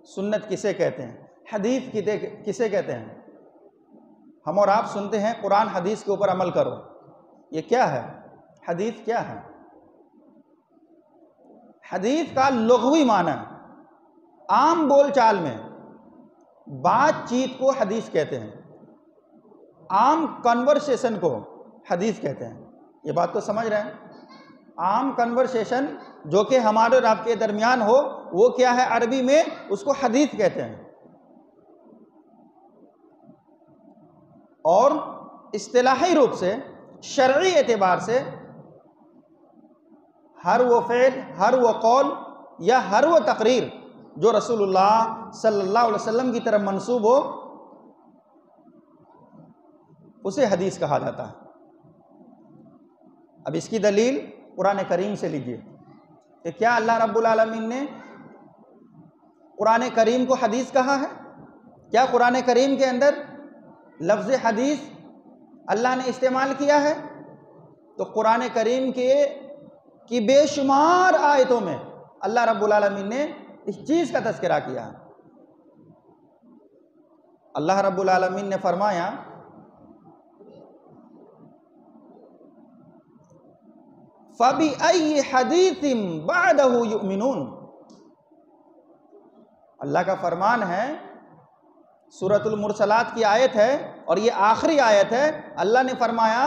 سنت کسے کہتے ہیں؟ حدیث کسے کہتے ہیں؟ ہم اور آپ سنتے ہیں قرآن حدیث کے اوپر عمل کرو، یہ کیا ہے؟ حدیث کیا ہے؟ حدیث کا لغوی معنی عام بول چال میں بات چیت کو حدیث کہتے ہیں، عام کنورسیشن کو حدیث کہتے ہیں۔ یہ بات تو سمجھ رہے ہیں؟ عام کنورسیشن جو کہ ہمارے اور آپ کے درمیان ہو، وہ کیا ہے عربی میں؟ اس کو حدیث کہتے ہیں۔ اور اصطلاحی روپ سے، شرعی اعتبار سے، ہر وہ فعل، ہر وہ قول یا ہر وہ تقریر جو رسول اللہ صلی اللہ علیہ وسلم کی طرف منسوب ہو، اسے حدیث کہا جاتا ہے۔ اب اس کی دلیل قرآن کریم سے لیجئے کہ کیا اللہ رب العالمین نے قرآن کریم کو حدیث کہا ہے؟ کیا قرآن کریم کے اندر لفظ حدیث اللہ نے استعمال کیا ہے؟ تو قرآن کریم کی بے شمار آیتوں میں اللہ رب العالمین نے اس چیز کا تذکرہ کیا ہے۔ اللہ رب العالمین نے فرمایا فَبِأَيِّ حَدِيثٍ بَعْدَهُ يُؤْمِنُونَ۔ اللہ کا فرمان ہے، سورۃ المرسلات کی آیت ہے اور یہ آخری آیت ہے۔ اللہ نے فرمایا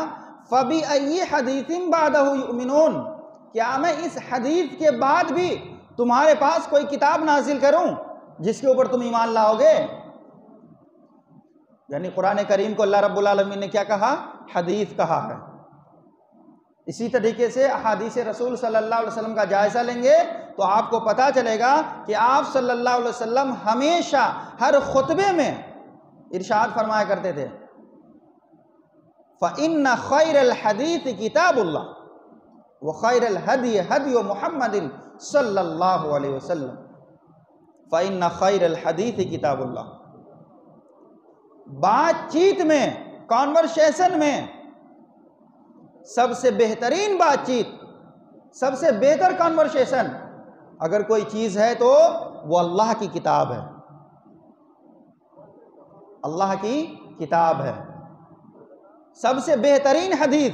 فَبِأَيِّ حَدِيثٍ بَعْدَهُ يُؤْمِنُونَ، کیا میں اس حدیث کے بعد بھی تمہارے پاس کوئی کتاب نازل کروں جس کے اوپر تم ایمان لاؤ گے؟ یعنی قرآن کریم کو اللہ رب العالمین نے کیا کہا؟ حدیث کہا ہے۔ اسی طریقے سے احادیث رسول صلی اللہ علیہ وسلم کا جائزہ لیں گے تو آپ کو پتہ چلے گا کہ آپ صلی اللہ علیہ وسلم ہمیشہ ہر خطبے میں ارشاد فرمایا کرتے تھے فَإِنَّ خَيْرَ الْحَدِيثِ كِتَابُ اللَّهِ وَخَيْرَ الْهَدْيِ هَدْيُ مُحَمَّدٍ صلی اللہ علیہ وسلم۔ فَإِنَّ خَيْرَ الْحَدِيثِ كِتَابُ اللَّهِ، بات چیت میں، کانورسیشن میں سب سے بہترین بات چیت، سب سے بہتر کانورسیشن اگر کوئی چیز ہے تو وہ اللہ کی کتاب ہے، اللہ کی کتاب ہے۔ سب سے بہترین حدیث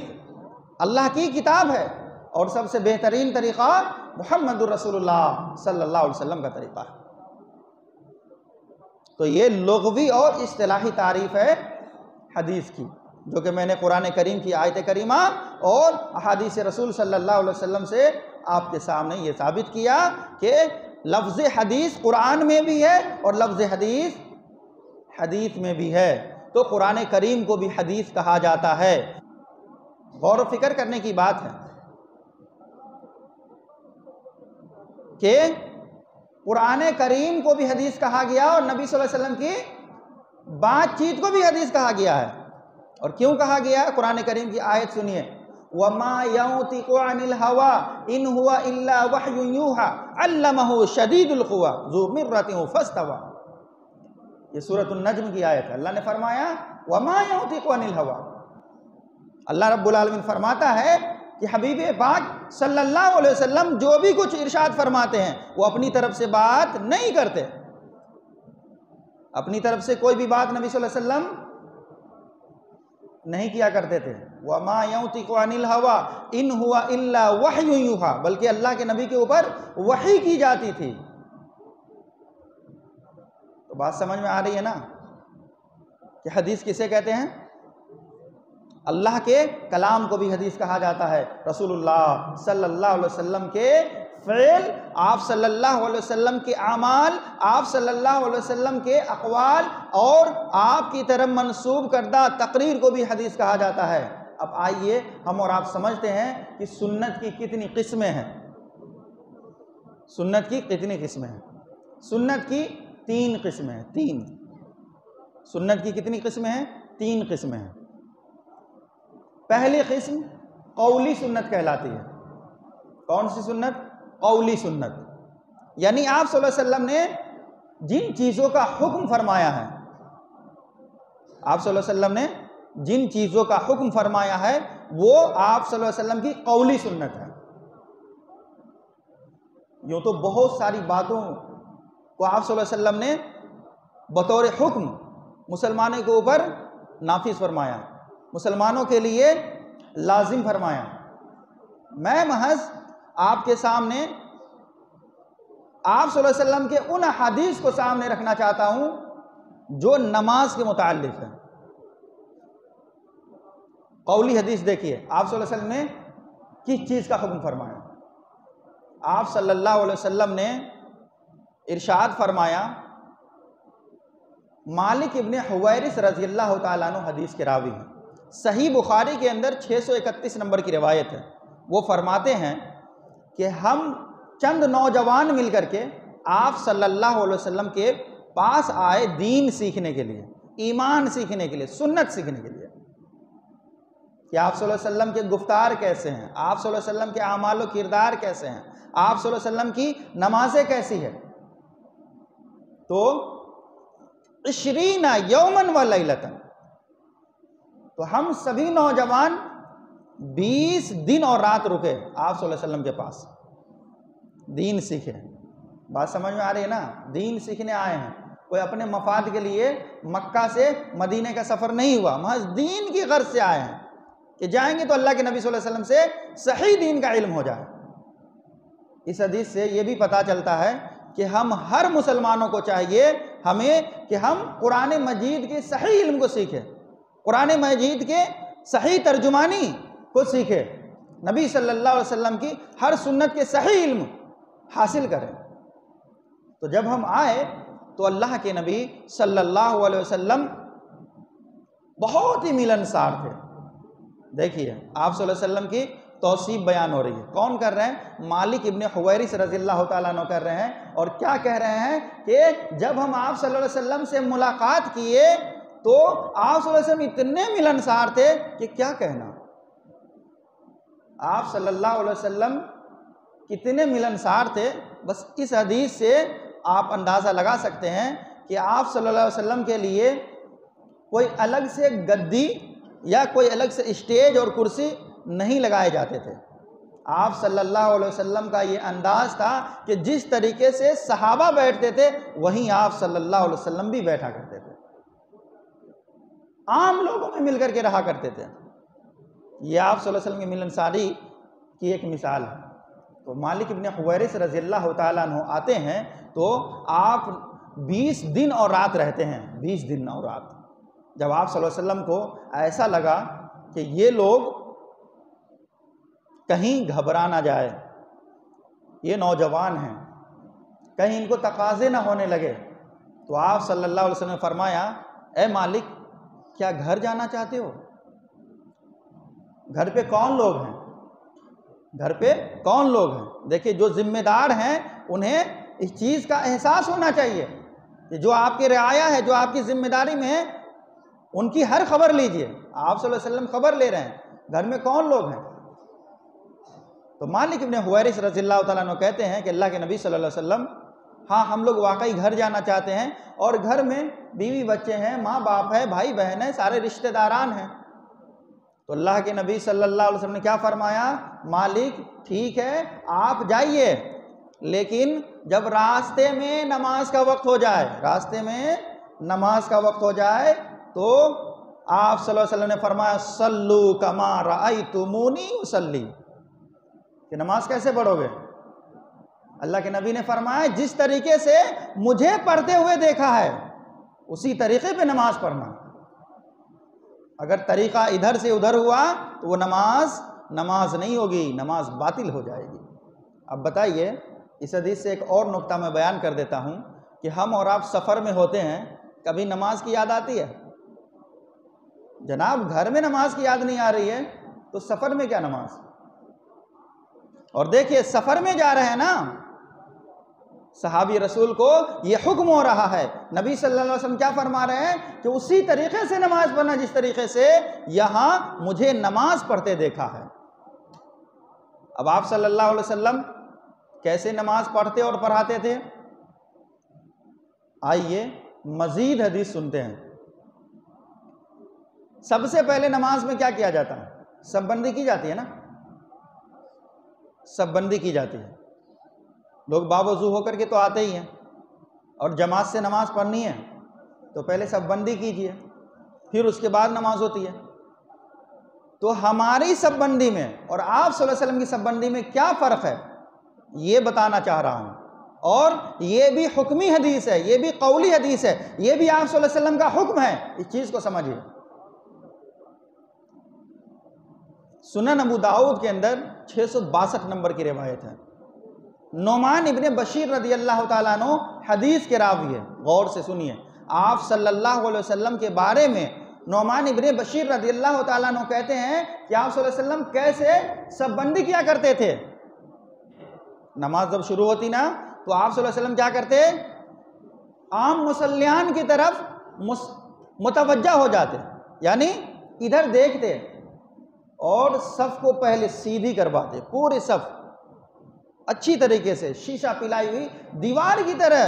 اللہ کی کتاب ہے اور سب سے بہترین طریقہ محمد الرسول اللہ صلی اللہ علیہ وسلم کا طریقہ ہے۔ تو یہ لغوی اور اصطلاحی تعریف ہے حدیث کی، جو کہ میں نے قرآن کریم کی آیت کریمہ اور احادیث رسول صلی اللہ علیہ وسلم سے آپ کے سامنے یہ ثابت کیا کہ لفظ حدیث قرآن میں بھی ہے اور لفظ حدیث حدیث میں بھی ہے۔ تو قرآن کریم کو بھی حدیث کہا جاتا ہے۔ غور و فکر کرنے کی بات ہے کہ قرآن کریم کو بھی حدیث کہا گیا اور نبی صلی اللہ علیہ وسلم کی بات چیت کو بھی حدیث کہا گیا ہے۔ اور کیوں کہا گیا ہے؟ قرآن کریم کی آیت سنیے، وَمَا يَنطِقُ عَنِ الْهَوَىٰ إِنْ هُوَ إِلَّا وَحْيٌ يُوحَىٰ عَلَّمَهُ شَدِيدُ الْقُوَىٰ ذُو مِرَّةٍ فَاسْتَوَىٰ۔ یہ سورۃ النجم کی آیت ہے۔ اللہ نے فرمایا وَمَا يَنطِقُ عَنِ الْهَوَىٰ، اللہ رب العالمین فرماتا ہے کہ حبیب پاک صلی اللہ علیہ وسلم جو بھی کچھ ارشاد فرماتے ہیں وہ اپنی طرف سے بات نہیں کرتے، اپنی طرف سے کوئی بھی بات نبی صلی اللہ علیہ وسلم نہیں کیا کرتے تھے۔ وَمَا يَنطِقُ عَنِ الْهَوَىٰ إِنْ هُوَ إِلَّا وَحْيٌ يُوحَىٰ، بلکہ اللہ کے نبی کے اوپر وحی کی جاتی تھی۔ تو بات سمجھ میں آ رہی ہے نا کہ حدیث کسے کہتے ہیں؟ اللہ کے کلام کو بھی حدیث کہا جاتا ہے۔ رسول اللہ صلی اللہ علیہ وسلم کے فعل، آپ صلی اللہ علیہ وسلم کے اعمال، آپ صلی اللہ علیہ وسلم کے اقوال اور آپ کی طرف منسوب کردہ تقریر کو بھی حدیث کہا جاتا ہے۔ اب آئیے ہم اور آپ سمجھتے ہیں کہ سنت کی کتنی قسمیں ہیں۔ سنت کی کتنی قسمیں ہیں؟ سنت کی 3 قسمیں ہیں۔ 3 سنت کی کتنی قسمیں ہیں؟ 3 قسمیں ہیں۔ پہلی قسم قولی سنت کہلاتی ہے۔ کون سی سنت؟ قولی سنت، یعنی آپ صلی اللہ علیہ وسلم نے جن چیزوں کا حکم فرمایا ہے، آپ صلی اللہ علیہ وسلم نے جن چیزوں کا حکم فرمایا ہے وہ آپ صلی اللہ علیہ وسلم کی قولی سنت ہے۔ یوں تو بہت ساری باتوں کو آپ صلی اللہ علیہ وسلم نے بطور حکم مسلمانوں کے اوپر نافذ فرمایا، مسلمانوں کے لیے لازم فرمایا۔ میں محض آپ کے سامنے آپ صلی اللہ علیہ وسلم کے ان احادیث کو سامنے رکھنا چاہتا ہوں جو نماز کے متعلق ہے۔ قولی حدیث دیکھیے آپ صلی اللہ علیہ وسلم نے کس چیز کا حکم فرمایا۔ آپ صلی اللہ علیہ وسلم نے ارشاد فرمایا، مالک ابن حویرث رضی اللہ تعالیٰ عنہ حدیث کے راوی ہیں، صحیح بخاری کے اندر 631 نمبر کی روایت ہے۔ وہ فرماتے ہیں کہ ہم چند نوجوان مل کر کے آپ صلی اللہ علیہ وسلم کے پاس آئے دین سیکھنے کے لیے، ایمان سیکھنے کے لیے، سنت سیکھنے کے لیے کہ آپ صلی اللہ علیہ وسلم کے گفتار کیسے ہیں، آپ صلی اللہ علیہ وسلم کے اعمال و کردار کیسے ہیں، آپ صلی اللہ علیہ وسلم کی نمازیں کیسی ہے۔ تو 20 یومن و لیلتن، تو ہم سبھی نوجوان 20 دن اور رات رکے آپ صلی اللہ علیہ وسلم کے پاس، دین سیکھے۔ بات سمجھ میں آ رہی ہے نا؟ دین سیکھنے آئے ہیں، کوئی اپنے مفاد کے لیے مکہ سے مدینے کا سفر نہیں ہوا، محض دین کی غرض سے آئے ہیں کہ جائیں گے تو اللہ کے نبی صلی اللہ علیہ وسلم سے صحیح دین کا علم ہو جائے۔ اس حدیث سے یہ بھی پتہ چلتا ہے کہ ہم ہر مسلمانوں کو چاہیے ہمیں کہ ہم قرآن مجید کے صحیح علم کو سیکھیں، قرآن مجید کے صحیح ترجمانی کو سیکھیں، نبی صلی اللہ علیہ وسلم کی ہر سنت کے صحیح علم حاصل کریں۔ تو جب ہم آئے تو اللہ کے نبی صلی اللہ علیہ وسلم بہت ہی ملنسار تھے۔ دیکھیے آپ صلی اللہ علیہ وسلم کی توصیف بیان ہو رہی ہے، کون کر رہے ہیں؟ مالک ابن حویرث رضی اللہ تعالیٰ عنہ کر رہے ہیں، اور کیا کہہ رہے ہیں کہ جب ہم آپ صلی اللہ علیہ وسلم سے ملاقات کیے تو آپ صلی اللہ علیہ وسلم اتنے ملنسار تھے کہ کیا کہنا۔ آپ صلی اللہ علیہ وسلم کتنے ملنسار تھے، بس اس حدیث سے آپ اندازہ لگا سکتے ہیں کہ آپ صلی اللہ علیہ وسلم کے لیے کوئی الگ سے گدی یا کوئی الگ سے اسٹیج اور کرسی نہیں لگائے جاتے تھے۔ آپ صلی اللہ علیہ وسلم کا یہ انداز تھا کہ جس طریقے سے صحابہ بیٹھتے تھے وہیں آپ صلی اللہ علیہ وسلم بھی بیٹھا کرتے تھے، عام لوگوں میں مل کر کے رہا کرتے تھے۔ یہ آپ صلی اللہ علیہ وسلم کی ملنساری کی ایک مثال ہے۔ تو مالک ابن حویرث رضی اللہ تعالیٰ عنہ آتے ہیں تو آپ 20 دن اور رات رہتے ہیں، 20 دن اور رات۔ جب آپ صلی اللہ علیہ وسلم کو ایسا لگا کہ یہ لوگ کہیں گھبرا نہ جائے، یہ نوجوان ہیں، کہیں ان کو تقاضے نہ ہونے لگے، تو آپ صلی اللہ علیہ وسلم نے فرمایا، اے مالک کیا گھر جانا چاہتے ہو؟ گھر پہ کون لوگ ہیں؟ گھر پہ کون لوگ ہیں؟ دیکھیں جو ذمہ دار ہیں انہیں اس چیز کا احساس ہونا چاہیے کہ جو آپ کی رعایا ہے، جو آپ کی ذمہ داری میں ہے، ان کی ہر خبر لیجئے۔ آپ صلی اللہ علیہ وسلم خبر لے رہے ہیں گھر میں کون لوگ ہیں۔ تو مالک ابن حویرث رضی اللہ تعالیٰ عنہ کہتے ہیں کہ اللہ کے نبی صلی اللہ علیہ وسلم، ہاں ہم لوگ واقعی گھر جانا چاہتے ہیں، اور گھر میں بیوی بچے ہیں، ماں باپ ہے، بھائی بہن ہے، سارے رشتہ داران ہیں۔ تو اللہ کے نبی صلی اللہ علیہ وسلم نے کیا فرمایا؟ مالک ٹھیک ہے آپ جائیے، لیکن جب راستے میں نماز کا وقت ہو جائے، راستے میں نماز کا وقت ہو جائے تو آپ صلی اللہ علیہ وسلم نے فرمایا صلو کما رأیتمونی اصلی، کہ نماز کیسے پڑھو گے؟ اللہ کے نبی نے فرمایا جس طریقے سے مجھے پڑھتے ہوئے دیکھا ہے اسی طریقے پہ نماز پڑھنا۔ اگر طریقہ ادھر سے ادھر ہوا تو وہ نماز نہیں ہوگی، نماز باطل ہو جائے گی۔ اب بتائیے، اس حدیث سے ایک اور نقطہ میں بیان کر دیتا ہوں کہ ہم اور آپ سفر میں ہوتے ہیں، کبھی نماز کی یاد آتی ہے؟ جناب گھر میں نماز کی یاد نہیں آ رہی ہے تو سفر میں کیا نماز؟ اور دیکھیے سفر میں جا رہے ہیں نا، صحابی رسول کو یہ حکم ہو رہا ہے، نبی صلی اللہ علیہ وسلم کیا فرما رہے ہیں کہ اسی طریقے سے نماز پڑھنا جس طریقے سے یہاں مجھے نماز پڑھتے دیکھا ہے۔ اب آپ صلی اللہ علیہ وسلم کیسے نماز پڑھتے اور پڑھاتے تھے؟ آئیے مزید حدیث سنتے ہیں۔ سب سے پہلے نماز میں کیا کیا جاتا ہے؟ سب بندی کی جاتی ہے نا، سب بندی کی جاتی ہے۔ لوگ باوضو ہو کر کے تو آتے ہی ہیں، اور جماعت سے نماز پڑھنی ہے تو پہلے صف بندی کیجئے، پھر اس کے بعد نماز ہوتی ہے۔ تو ہماری صف بندی میں اور آپ صلی اللہ علیہ وسلم کی صف بندی میں کیا فرق ہے، یہ بتانا چاہ رہا ہوں۔ اور یہ بھی حکمی حدیث ہے، یہ بھی قولی حدیث ہے، یہ بھی آپ صلی اللہ علیہ وسلم کا حکم ہے، اس چیز کو سمجھیے۔ سنن ابو داؤد کے اندر 662 نمبر کی روایت ہے، نعمان ابن بشیر رضی اللہ تعالیٰ عنہ حدیث کے راوی ہے، غور سے سنیے۔ آپ صلی اللہ علیہ وسلم کے بارے میں نعمان ابن بشیر رضی اللہ تعالیٰ عنہ کہتے ہیں کہ آپ صلی اللہ علیہ وسلم کیسے صف بندی کیا کرتے تھے۔ نماز جب شروع ہوتی نا تو آپ صلی اللہ علیہ وسلم کیا کرتے، عام مصلیان کی طرف متوجہ ہو جاتے، یعنی ادھر دیکھتے اور صف کو پہلے سیدھی کرواتے، پورے صف اچھی طریقے سے شیشہ پلائی ہوئی دیوار کی طرح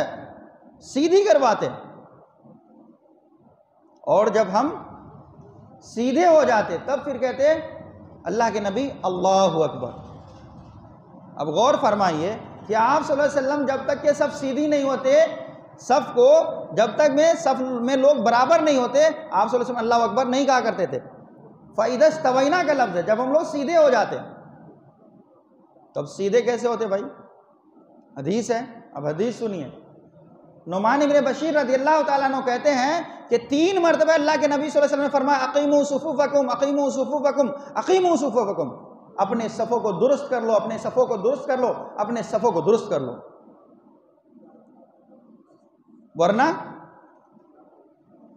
سیدھی کرواتے، اور جب ہم سیدھے ہو جاتے تب پھر کہتے اللہ کے نبی اللہ اکبر۔ اب غور فرمائیے کہ آپ صلی اللہ علیہ وسلم جب تک کہ صف سیدھی نہیں ہوتے، صف کو جب تک میں صف میں لوگ برابر نہیں ہوتے، آپ صلی اللہ علیہ وسلم اللہ اکبر نہیں کہا کرتے تھے۔ فَإِذَا اسْتَوَيْنَا کا لفظ ہے، جب ہم لوگ سیدھے ہو جاتے تب سیدھے کیسے ہوتے بھائی؟ حدیث ہے، اب حدیث سنیے۔ نعمان ابن بشیر رضی اللہ تعالیٰ عنہ کہتے ہیں کہ 3 مرتبہ اللہ کے نبی صلی اللہ علیہ وسلم نے فرمایا اقیموا صفوفکم اقیموا صفوفکم اقیموا صفوفکم، اپنے صفوں کو درست کر لو، اپنے صفوں کو درست کر لو، اپنے صفوں کو درست کر لو،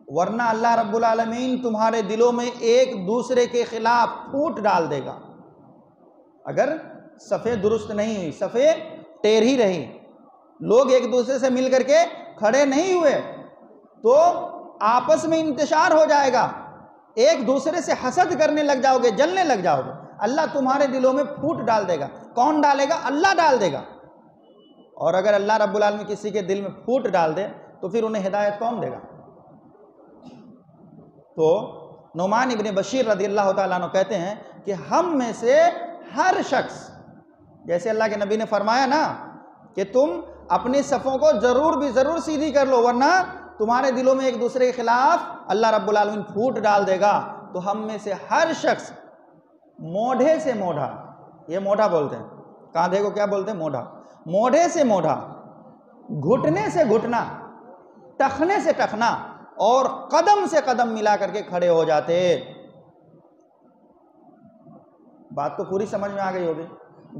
ورنہ اللہ رب العالمین تمہارے دلوں میں ایک دوسرے کے خلاف پھوٹ ڈال دے گا۔ اگر صفیں درست نہیں ہوئی، صفیں ٹیڑھی رہی، لوگ ایک دوسرے سے مل کر کے کھڑے نہیں ہوئے تو آپس میں انتشار ہو جائے گا، ایک دوسرے سے حسد کرنے لگ جاؤ گے، جلنے لگ جاؤ گے، اللہ تمہارے دلوں میں پھوٹ ڈال دے گا۔ کون ڈالے گا؟ اللہ ڈال دے گا۔ اور اگر اللہ رب العالمین کسی کے دل میں پھوٹ ڈال دے تو پھر انہیں ہدایت کون دے گا؟ تو نعمان ابن بشیر رضی اللہ تعالیٰ عنہ کہتے ہیں کہ ہم میں سے ہر شخص، جیسے اللہ کے نبی نے فرمایا نا کہ تم اپنی صفوں کو ضرور سیدھی کر لو، ورنہ تمہارے دلوں میں ایک دوسرے کے خلاف اللہ رب العالمین پھوٹ ڈال دے گا، تو ہم میں سے ہر شخص موڑھے سے موڑھا، یہ موڑھا بولتے ہیں، کاندھے کو کیا بولتے ہیں؟ موڑھا، موڑھے سے موڑھا، گھٹنے سے گھٹنا، ٹخنے سے ٹخنا اور قدم سے قدم ملا کر کے کھڑے ہو جاتے۔ بات تو پوری سمجھ میں آ گئی ہوگی،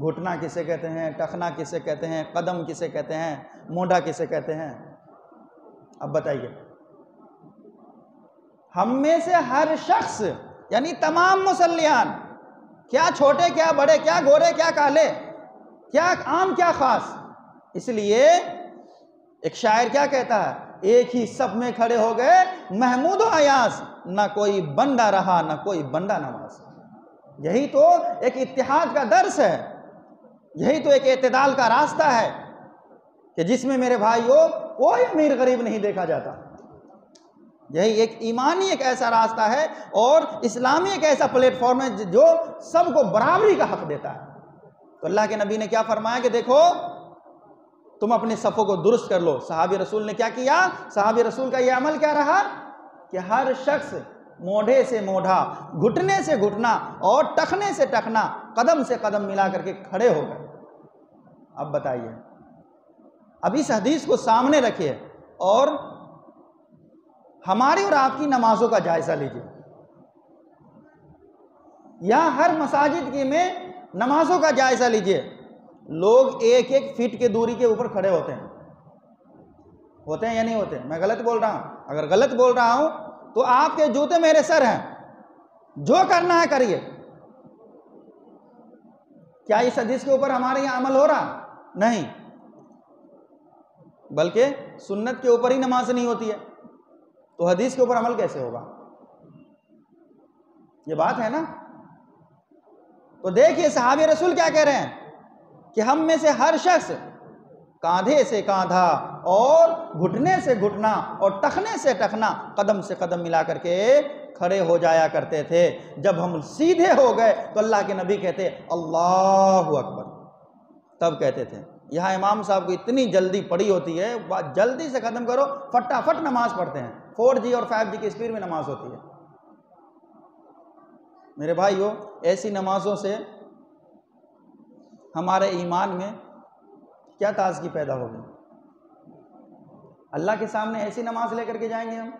گھٹنا کسے کہتے ہیں، ٹخنا کسے کہتے ہیں، قدم کسے کہتے ہیں، موڑھا کسے کہتے ہیں؟ اب بتائیے، ہم میں سے ہر شخص یعنی تمام مصلیان، کیا چھوٹے کیا بڑے، کیا گورے کیا کالے، کیا عام کیا خاص، اس لیے ایک شاعر کیا کہتا ہے، ایک ہی صف میں کھڑے ہو گئے محمود و ایاز، نہ کوئی بندہ رہا نہ کوئی بندہ نواز۔ یہی تو ایک اتحاد کا درس ہے، یہی تو ایک اعتدال کا راستہ ہے کہ جس میں میرے بھائیوں کوئی امیر غریب نہیں دیکھا جاتا۔ یہی ایک ایمانی ایک ایسا راستہ ہے اور اسلامی ایک ایسا پلیٹ فارم ہے جو سب کو برابری کا حق دیتا ہے۔ تو اللہ کے نبی نے کیا فرمایا کہ دیکھو تم اپنے صفوں کو درست کر لو۔ صحابی رسول نے کیا کیا؟ صحابی رسول کا یہ عمل کیا رہا کہ ہر شخص موڑھے سے موڑھا، گھٹنے سے گھٹنا اور ٹخنے سے ٹخنا، قدم سے قدم ملا کر کے کھڑے ہو گئے۔ اب بتائیے، اب اس حدیث کو سامنے رکھیے اور ہماری اور آپ کی نمازوں کا جائزہ لیجیے۔ یا ہر مساجد کی میں نمازوں کا جائزہ لیجیے، لوگ ایک ایک فٹ کے دوری کے اوپر کھڑے ہوتے ہیں یا نہیں ہوتے؟ میں غلط بول رہا ہوں؟ اگر غلط بول رہا ہوں تو آپ کے جوتے میرے سر ہیں، جو کرنا ہے کریے۔ کیا اس حدیث کے اوپر ہمارے یہاں عمل ہو رہا؟ نہیں، بلکہ سنت کے اوپر ہی نماز نہیں ہوتی ہے، تو حدیث کے اوپر عمل کیسے ہوگا؟ یہ بات ہے نا۔ تو دیکھیے صحابی رسول کیا کہہ رہے ہیں کہ ہم میں سے ہر شخص کاندھے سے کاندھا اور گھٹنے سے گھٹنا اور ٹخنے سے ٹخنا، قدم سے قدم ملا کر کے کھڑے ہو جایا کرتے تھے۔ جب ہم سیدھے ہو گئے تو اللہ کے نبی کہتے اللہ اکبر، تب کہتے تھے یہاں امام صاحب کو اتنی جلدی پڑی ہوتی ہے، جلدی سے ختم کرو، فٹافٹ نماز پڑھتے ہیں، 4G اور 5G کی اسپیڈ میں نماز ہوتی ہے۔ میرے بھائیو، ایسی نمازوں سے ہمارے ایمان میں کیا تازگی پیدا ہوگی؟ اللہ کے سامنے ایسی نماز لے کر کے جائیں گے ہم؟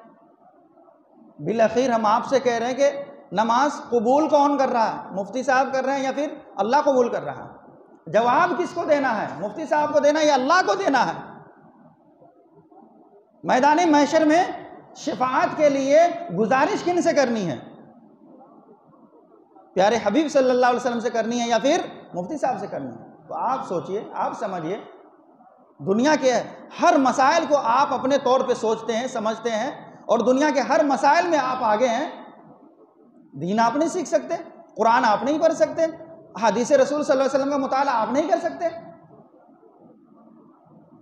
بالآخر ہم آپ سے کہہ رہے ہیں کہ نماز قبول کون کر رہا ہے؟ مفتی صاحب کر رہے ہیں یا پھر اللہ قبول کر رہا ہے؟ جواب کس کو دینا ہے؟ مفتی صاحب کو دینا ہے یا اللہ کو دینا ہے؟ میدان محشر میں شفاعت کے لیے گزارش کن سے کرنی ہے؟ پیارے حبیب صلی اللہ علیہ وسلم سے کرنی ہے یا پھر مفتی صاحب سے کرنی ہے؟ تو آپ سوچئے، آپ سمجھئے، دنیا کے ہر مسائل کو آپ اپنے طور پہ سوچتے ہیں، سمجھتے ہیں، اور دنیا کے ہر مسائل میں آپ آگے ہیں۔ دین آپ نہیں سیکھ سکتے، قرآن آپ نہیں پڑھ سکتے، حدیث رسول صلی اللہ علیہ وسلم کا مطالعہ آپ نہیں کر سکتے؟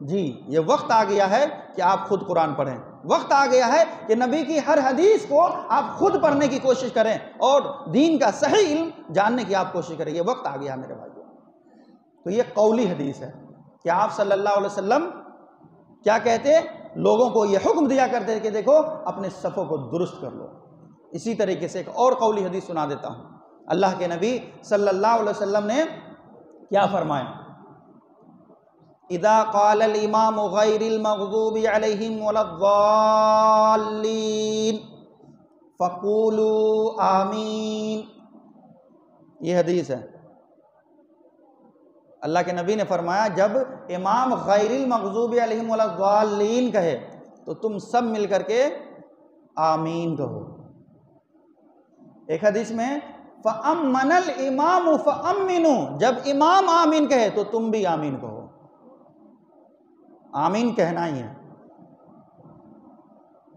جی، یہ وقت آ گیا ہے کہ آپ خود قرآن پڑھیں، وقت آ گیا ہے کہ نبی کی ہر حدیث کو آپ خود پڑھنے کی کوشش کریں اور دین کا صحیح علم جاننے کی آپ کوشش کریں۔ یہ وقت آ گیا میرے بھائیو۔ تو یہ قولی حدیث ہے کہ آپ صلی اللہ علیہ وسلم کیا کہتے؟ لوگوں کو یہ حکم دیا کرتے کہ دیکھو اپنے صفوں کو درست کر لو۔ اسی طریقے سے ایک اور قولی حدیث سنا دیتا ہوں۔ اللہ کے نبی صلی اللہ علیہ وسلم نے کیا فرمایا؟ اذا قال الامام غیر المغضوب علیہم ولا الضالین فقولوا آمین۔ یہ حدیث ہے۔ اللہ کے نبی نے فرمایا جب امام غیر المغضوب علیہم ولا الضالین کہے تو تم سب مل کر کے آمین کہو۔ ایک حدیث میں فَأَمَّنَ الْإِمَامُ فَأَمِّنُوا، جب امام آمین کہے تو تم بھی آمین کہو۔ آمین کہنا ہی ہے۔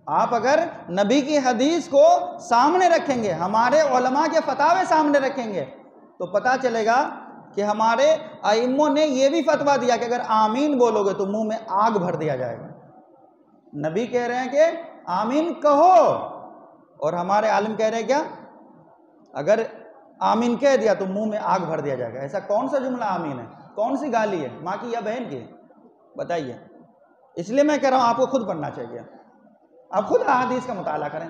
آپ اگر نبی کی حدیث کو سامنے رکھیں گے، ہمارے علماء کے فتاوے سامنے رکھیں گے، تو پتہ چلے گا کہ ہمارے ائموں نے یہ بھی فتویٰ دیا کہ اگر آمین بولو گے تو منہ میں آگ بھر دیا جائے گا۔ نبی کہہ رہے ہیں کہ آمین کہو، اور ہمارے عالم کہہ رہے ہیں کیا؟ اگر آمین کہہ دیا تو منہ میں آگ بھر دیا جائے گا۔ ایسا کون سا جملہ آمین ہے؟ کون سی گالی ہے؟ ماں کی یا بہن کی؟ بتائیے۔ اس لیے میں کہہ رہا ہوں آپ کو خود پڑھنا چاہیے، آپ خود احادیث کا مطالعہ کریں۔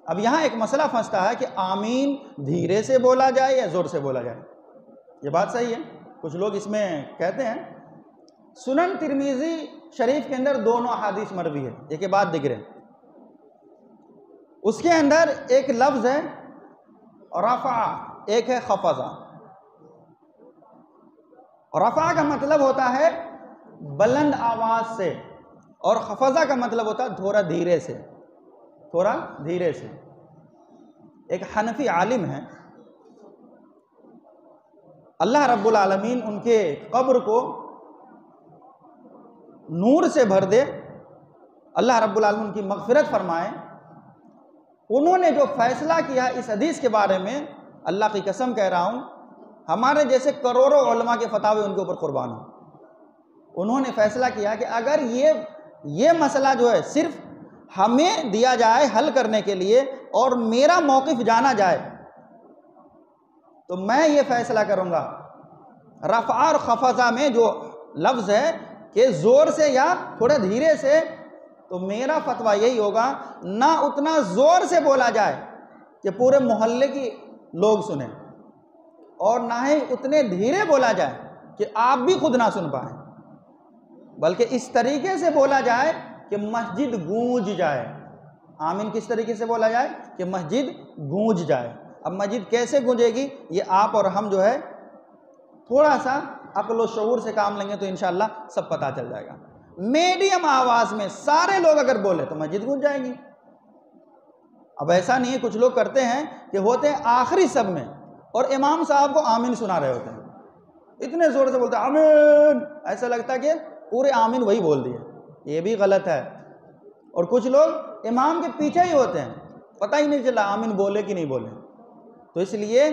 اب یہاں ایک مسئلہ پھنستا ہے کہ آمین دھیرے سے بولا جائے یا زور سے بولا جائے؟ یہ بات صحیح ہے، کچھ لوگ اس میں کہتے ہیں۔ سنن ترمذی شریف کے اندر دونوں احادیث مروی ہے، ایک کے بعد دیگر ہے۔ اس کے اندر ایک لفظ ہے رفع، ایک ہے خفضہ۔ رفع کا مطلب ہوتا ہے بلند آواز سے، اور خفضہ کا مطلب ہوتا ہے تھوڑا دھیرے سے، تھوڑا دھیرے سے۔ ایک حنفی عالم ہے، اللہ رب العالمین ان کے قبر کو نور سے بھر دے، اللہ رب العالمین ان کی مغفرت فرمائے۔ انہوں نے جو فیصلہ کیا اس حدیث کے بارے میں، اللہ کی قسم کہہ رہا ہوں، ہمارے جیسے کروڑوں علماء کے فتاوے ان کے اوپر قربان ہوں۔ انہوں نے فیصلہ کیا کہ اگر یہ مسئلہ جو ہے صرف ہمیں دیا جائے حل کرنے کے لیے اور میرا موقف جانا جائے تو میں یہ فیصلہ کروں گا رفع اور خفضہ میں جو لفظ ہے کہ زور سے یا تھوڑے دھیرے سے، تو میرا فتویٰ یہی ہوگا نہ اتنا زور سے بولا جائے کہ پورے محلے کی لوگ سنیں، اور نہ ہی اتنے دھیرے بولا جائے کہ آپ بھی خود نہ سن پائیں، بلکہ اس طریقے سے بولا جائے کہ مسجد گونج جائے۔ آمین کس طریقے سے بولا جائے کہ مسجد گونج جائے۔ اب مسجد کیسے گونجے گی یہ آپ اور ہم جو ہے تھوڑا سا عقل و شعور سے کام لیں گے تو انشاءاللہ سب پتہ چل جائے گا۔ میڈیم آواز میں سارے لوگ اگر بولے تو مسجد گونج جائے گی۔ اب ایسا نہیں ہے، کچھ لوگ کرتے ہیں کہ ہوتے ہیں آخری سب میں اور امام صاحب کو آمین سنا رہے ہوتے ہیں، اتنے زور سے بولتے ہیں آمین، ایسا لگتا ہے کہ پورے آمین وہی بول دیے۔ یہ بھی غلط ہے۔ اور کچھ لوگ امام کے پیچھے ہی ہوتے ہیں، پتہ ہی نہیں چلا آمین بولے کہ نہیں بولے۔ تو اس لیے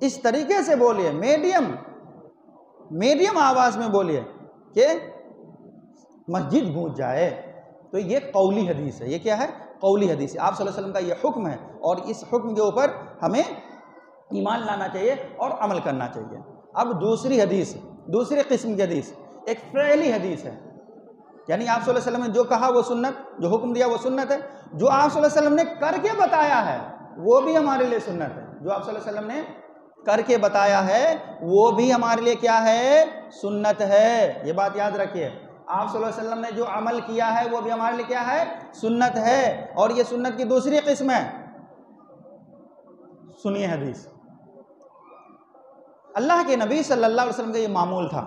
اس طریقے سے بولیے، میڈیم آواز میں بولیے کہ مسجد گونج جائے۔ تو یہ قولی حدیث ہے۔ یہ کیا ہے؟ قولی حدیث ہے۔ آپ صلی اللہ علیہ وسلم کا یہ حکم ہے، اور اس حکم کے اوپر ہمیں ایمان لانا چاہیے اور عمل کرنا چاہیے۔ اب دوسری حدیث دوسری قسم کی حدیث ایک فعلی حدیث ہے، یعنی آپ صلی اللہ علیہ وسلم نے جو کہا وہ سنت، جو حکم دیا وہ سنت ہے، جو آپ صلی اللہ علیہ وسلم نے کر کے بتایا ہے وہ بھی ہمارے لیے سنت ہے، جو آپ صلی اللہ علیہ وسلم نے کر کے بتایا ہے وہ بھی ہمارے لیے کیا ہے؟ سنت ہے۔ یہ بات یاد رکھیے، آپ صلی اللہ علیہ وسلم نے جو عمل کیا ہے وہ بھی ہمارے لیے کیا ہے؟ سنت ہے۔ اور یہ سنت کی دوسری قسم ہے سنیے حدیث۔ اللہ کے نبی صلی اللہ علیہ وسلم کا یہ معمول تھا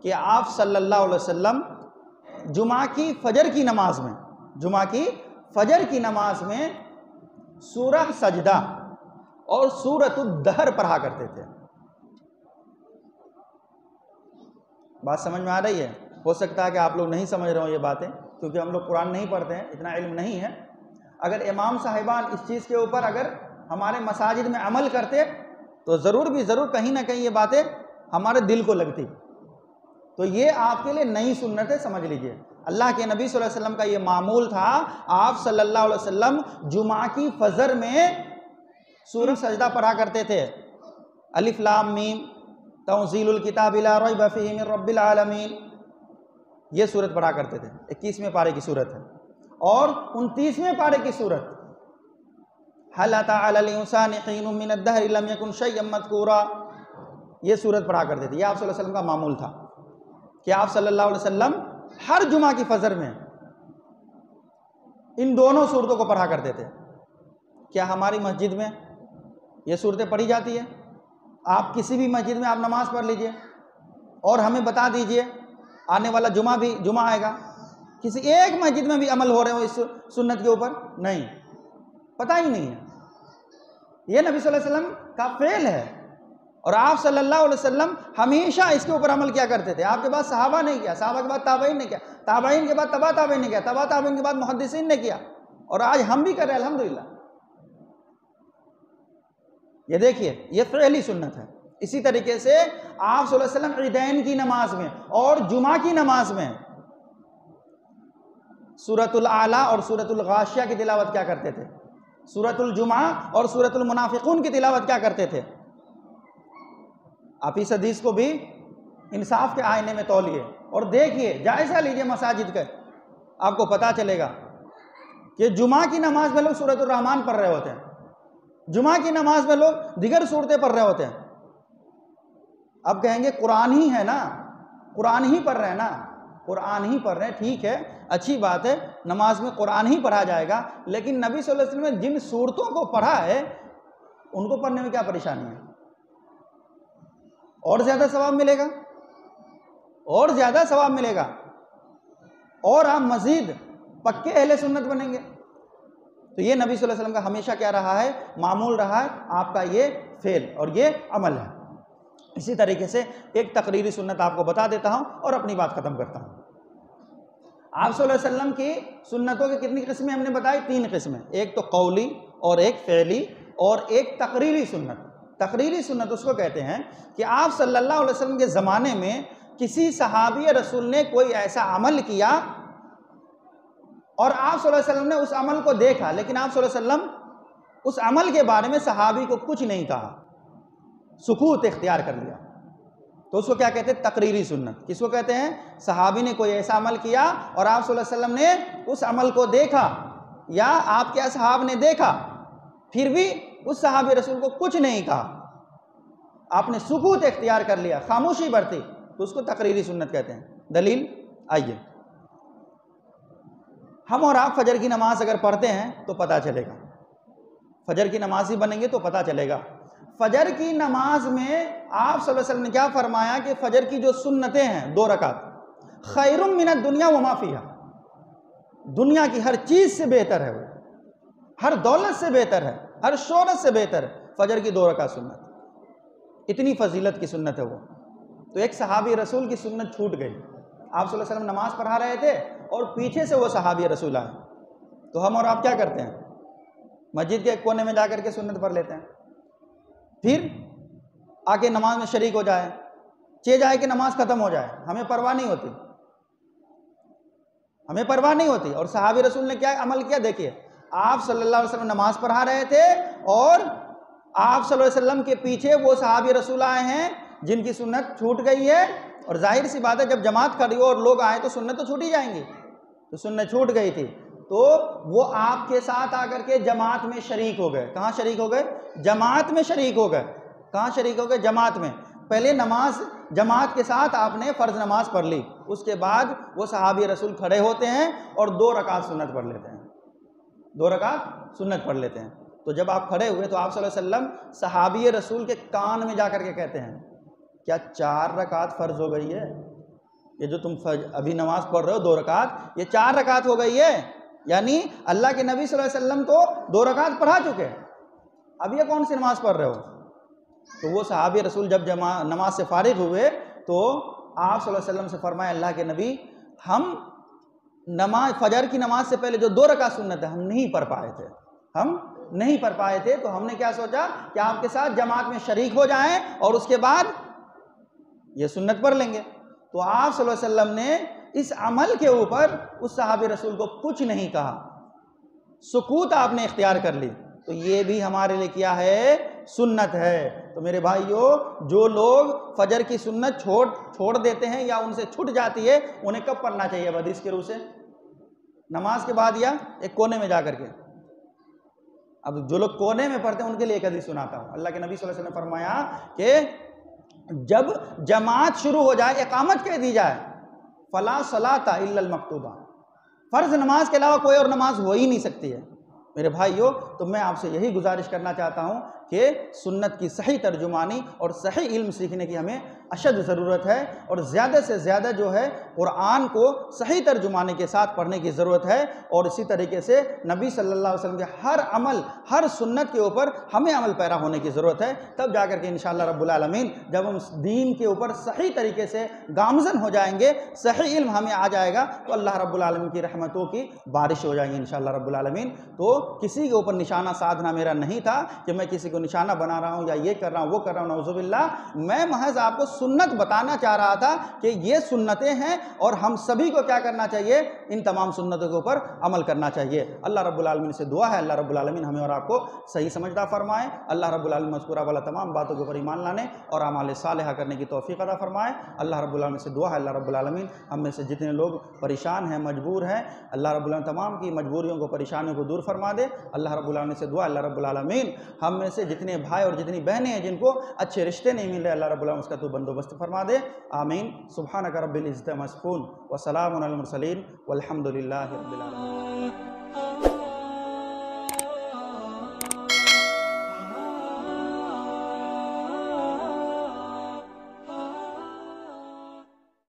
کہ آپ صلی اللہ علیہ وسلم جمعہ کی فجر کی نماز میں سورہ سجدہ اور سورۃ الدہر پڑھا کرتے تھے۔ بات سمجھ میں آ رہی ہے؟ ہو سکتا ہے کہ آپ لوگ نہیں سمجھ رہے ہو یہ باتیں، کیونکہ ہم لوگ قرآن نہیں پڑھتے ہیں، اتنا علم نہیں ہے۔ اگر امام صاحبان اس چیز کے اوپر اگر ہمارے مساجد میں عمل کرتے تو ضرور کہیں نہ کہیں یہ باتیں ہمارے دل کو لگتی۔ تو یہ آپ کے لیے نئی سنت ہے، سمجھ لیجئے۔ اللہ کے نبی صلی اللہ علیہ وسلم کا یہ معمول تھا، آپ صلی اللہ علیہ وسلم جمعہ کی فجر میں سورہ سجدہ پڑھا کرتے تھے۔ الف لام میم تنزیل الکتاب لا ریب فیہ من رب العالمین، یہ سورت پڑھا کرتے تھے۔ 21ویں پارے کی سورت ہے، اور 29ویں پارے کی سورت هل أتى على الإنسان حين من الدهر لم يكن شيئا مذكورا، یہ سورت پڑھا کرتے تھے۔ یہ آپ صلی اللہ علیہ وسلم کا معمول تھا کہ آپ صلی اللہ علیہ وسلم ہر جمعہ کی فجر میں ان دونوں سورتوں کو پڑھا کرتے تھے۔ کیا ہماری مسجد میں یہ صورتیں پڑھی جاتی ہے؟ آپ کسی بھی مسجد میں آپ نماز پڑھ لیجئے اور ہمیں بتا دیجئے، آنے والا جمعہ بھی جمعہ آئے گا، کسی ایک مسجد میں بھی عمل ہو رہے ہو اس سنت کے اوپر؟ نہیں، پتہ ہی نہیں ہے۔ یہ نبی صلی اللہ علیہ وسلم کا فعل ہے، اور آپ صلی اللہ علیہ وسلم ہمیشہ اس کے اوپر عمل کیا کرتے تھے۔ آپ کے بعد صحابہ نے کیا، صحابہ کے بعد تابعین نے کیا، تابعین کے بعد تبع تابعین نے کیا، تبع تابعین کے بعد محدثین نے کیا، اور آج ہم بھی کر رہے ہیں الحمدللہ۔ یہ دیکھیے، یہ فعلی سنت ہے۔ اسی طریقے سے آپ صلی اللہ علیہ وسلم عیدین کی نماز میں اور جمعہ کی نماز میں سورۃ الاعلیٰ اور سورۃ الغاشیہ کی تلاوت کیا کرتے تھے، سورۃ الجمعہ اور سورۃ المنافقون کی تلاوت کیا کرتے تھے۔ آپ اس حدیث کو بھی انصاف کے آئینے میں تولیے اور دیکھیے، جائزہ لیجئے مساجد کا، آپ کو پتہ چلے گا کہ جمعہ کی نماز میں لوگ سورۃ الرحمن پڑھ رہے ہوتے ہیں، جمعہ کی نماز میں لوگ دیگر صورتیں پڑھ رہے ہوتے ہیں۔ اب کہیں گے قرآن ہی ہے نا، قرآن ہی پڑھ رہے ہیں نا، قرآن ہی پڑھ رہے ہیں، ٹھیک ہے، اچھی بات ہے، نماز میں قرآن ہی پڑھا جائے گا، لیکن نبی صلی اللہ علیہ وسلم نے جن صورتوں کو پڑھا ہے ان کو پڑھنے میں کیا پریشانی ہے؟ اور زیادہ ثواب ملے گا، اور زیادہ ثواب ملے گا، اور آپ مزید پکے اہل سنت بنیں گے۔ تو یہ نبی صلی اللہ علیہ وسلم کا ہمیشہ کیا رہا ہے؟ معمول رہا ہے، آپ کا یہ فعل اور یہ عمل ہے۔ اسی طریقے سے ایک تقریری سنت آپ کو بتا دیتا ہوں اور اپنی بات ختم کرتا ہوں۔ آپ صلی اللہ علیہ وسلم کی سنتوں کی کتنی قسمیں ہم نے بتائی؟ 3 قسمیں، ایک تو قولی اور ایک فعلی اور ایک تقریری سنت۔ تقریری سنت اس کو کہتے ہیں کہ آپ صلی اللہ علیہ وسلم کے زمانے میں کسی صحابی رسول نے کوئی ایسا عمل کیا اور آپ صلی اللہ علیہ وسلم نے اس عمل کو دیکھا، لیکن آپ صلی اللہ علیہ وسلم اس عمل کے بارے میں صحابی کو کچھ نہیں کہا، سکوت اختیار کر لیا، تو اس کو کیا کہتے ہیں؟ تقریری سنت۔ کس کو کہتے ہیں؟ صحابی نے کوئی ایسا عمل کیا اور آپ صلی اللہ علیہ وسلم نے اس عمل کو دیکھا، یا آپ کے اصحاب نے دیکھا، پھر بھی اس صحابی رسول کو کچھ نہیں کہا، آپ نے سکوت اختیار کر لیا، خاموشی برتی، تو اس کو تقریری سنت کہتے ہیں۔ دلیل آئیے، ہم اور آپ فجر کی نماز اگر پڑھتے ہیں تو پتہ چلے گا، فجر کی نمازی بنیں گے تو پتہ چلے گا۔ فجر کی نماز میں آپ صلی اللہ علیہ وسلم نے کیا فرمایا کہ فجر کی جو سنتیں ہیں 2 رکعت، خیر من الدنیا وما فیہا، دنیا کی ہر چیز سے بہتر ہے، وہ ہر دولت سے بہتر ہے، ہر شہرت سے بہتر ہے فجر کی 2 رکعت سنت، اتنی فضیلت کی سنت ہے وہ۔ تو ایک صحابی رسول کی سنت چھوٹ گئی، آپ صلی اللہ علیہ وسلم نماز پڑھا رہے تھے اور پیچھے سے وہ صحابی رسول آئے، تو ہم اور آپ کیا کرتے ہیں؟ مسجد کے ایک کونے میں جا کر کے سنت پڑھ لیتے ہیں، پھر آ کے نماز میں شریک ہو جائے، جائے کہ نماز ختم ہو جائے، ہمیں پرواہ نہیں ہوتی، ہمیں پرواہ نہیں ہوتی۔ اور صحابی رسول نے کیا عمل کیا؟ دیکھیے، آپ صلی اللہ علیہ وسلم نماز پڑھا رہے تھے اور آپ صلی اللہ علیہ وسلم کے پیچھے وہ صحابی رسول آئے ہیں جن کی سنت چھوٹ گئی ہے، اور ظاہر سی بات ہے جب جماعت کھڑی ہو اور لوگ آئیں تو سنت تو چھوٹ ہی جائیں گی، تو سنت چھوٹ گئی تھی تو وہ آپ کے ساتھ آ کر کے جماعت میں شریک ہو گئے۔ کہاں شریک ہو گئے؟ جماعت میں شریک ہو گئے۔ کہاں شریک ہو گئے؟ جماعت میں۔ پہلے نماز جماعت کے ساتھ آپ نے فرض نماز پڑھ لی، اس کے بعد وہ صحابی رسول کھڑے ہوتے ہیں اور 2 رکعت سنت پڑھ لیتے ہیں، 2 رکعت سنت پڑھ لیتے ہیں۔ تو جب آپ کھڑے ہوئے تو آپ صلی اللہ علیہ وسلم صحابی رسول کے کان میں جا کر کے کہتے ہیں کیا 4 رکعت فرض ہو گئی ہے؟ یہ جو تم ابھی نماز پڑھ رہے ہو 2 رکعت، یہ 4 رکعت ہو گئی ہے؟ یعنی اللہ کے نبی صلی اللہ علیہ وسلم تو 2 رکعت پڑھا چکے، اب یہ کون سی نماز پڑھ رہے ہو؟ تو وہ صحابی رسول جب نماز سے فارغ ہوئے تو آپ صلی اللہ علیہ وسلم سے فرمایا اللہ کے نبی ہم فجر کی نماز سے پہلے جو 2 رکعت سنت ہے ہم نہیں پڑھ پائے تھے، تو ہم نے کیا سوچا کہ آپ کے ساتھ جماعت میں شریک ہو جائیں اور اس کے بعد یہ سنت پڑھ لیں گے۔ تو آپ صلی اللہ علیہ وسلم نے اس عمل کے اوپر اس صحابی رسول کو کچھ نہیں کہا، سکوت آپ نے اختیار کر لی، تو یہ بھی ہمارے لیے کیا ہے؟ سنت ہے۔ تو میرے بھائیو جو لوگ فجر کی سنت چھوڑ دیتے ہیں یا ان سے چھٹ جاتی ہے انہیں کب پڑھنا چاہیے اب حدیث کے روح سے؟ نماز کے بعد یا ایک کونے میں جا کر کے؟ اب جو لوگ کونے میں پڑھتے ہیں ان کے لیے ایک حدیث سناتا ہوں۔ اللہ کے نبی صلی اللہ علیہ وسلم نے فرمایا کہ جب جماعت شروع ہو جائے، اقامت کہہ دی جائے، فلا صلاۃ الا المکتوبہ، فرض نماز کے علاوہ کوئی اور نماز ہو ہی نہیں سکتی ہے۔ میرے بھائیو تو میں آپ سے یہی گزارش کرنا چاہتا ہوں کہ سنت کی صحیح ترجمانی اور صحیح علم سیکھنے کی ہمیں اشد ضرورت ہے، اور زیادہ سے زیادہ جو ہے قرآن کو صحیح ترجمانی کے ساتھ پڑھنے کی ضرورت ہے، اور اسی طریقے سے نبی صلی اللہ علیہ وسلم کے ہر عمل، ہر سنت کے اوپر ہمیں عمل پیرا ہونے کی ضرورت ہے۔ تب جا کر کے انشاءاللہ رب العالمین جب ہم دین کے اوپر صحیح طریقے سے گامزن ہو جائیں گے، صحیح علم ہمیں آ جائے گا، تو اللہ رب العالمین کی رحمتوں کی بارش ہو جائیں گی انشاءاللہ رب العالمین۔ تو کسی کے اوپر نشانہ سادھنا میرا نہیں تھا کہ میں کسی کو نشانہ بنا رہا ہوں یا یہ کر رہا ہوں وہ کر رہا ہوں، نعوذ باللہ، میں محض آپ کو سنت بتانا چاہ رہا تھا کہ یہ سنتیں ہیں اور ہم سبھی کو کیا کرنا چاہیے؟ ان تمام سنتوں کے اوپر عمل کرنا چاہیے۔ اللہ رب العالمین سے دعا ہے اللہ رب العالمین ہمیں اور آپ کو صحیح سمجھدار فرمائے، اللہ رب العالمین مذکورہ والا تمام باتوں کے اوپر ایمان لانے اور اعمال صالحہ کرنے کی توفیق عطا فرمائے۔ اللہ رب العالمین سے دعا ہے اللہ رب العالمین ہم میں سے جتنے لوگ پریشان ہیں، مجبور ہیں، اللہ رب العالمین تمام کی مجبوریوں کو، پریشانیوں کو دور فرما دے۔ اللہ رب العالمین سے دعا اللہ رب العالمین ہم میں سے جتنے بھائی اور جتنی بہنیں ہیں جن کو اچھے رشتے نہیں مل رہے، اللہ رب العالمین اس کا تو بندوبست فرما دے، آمین۔ سبحانک رب العزت عما یصفون وسلام علی المرسلین والحمد للہ رب العالمین۔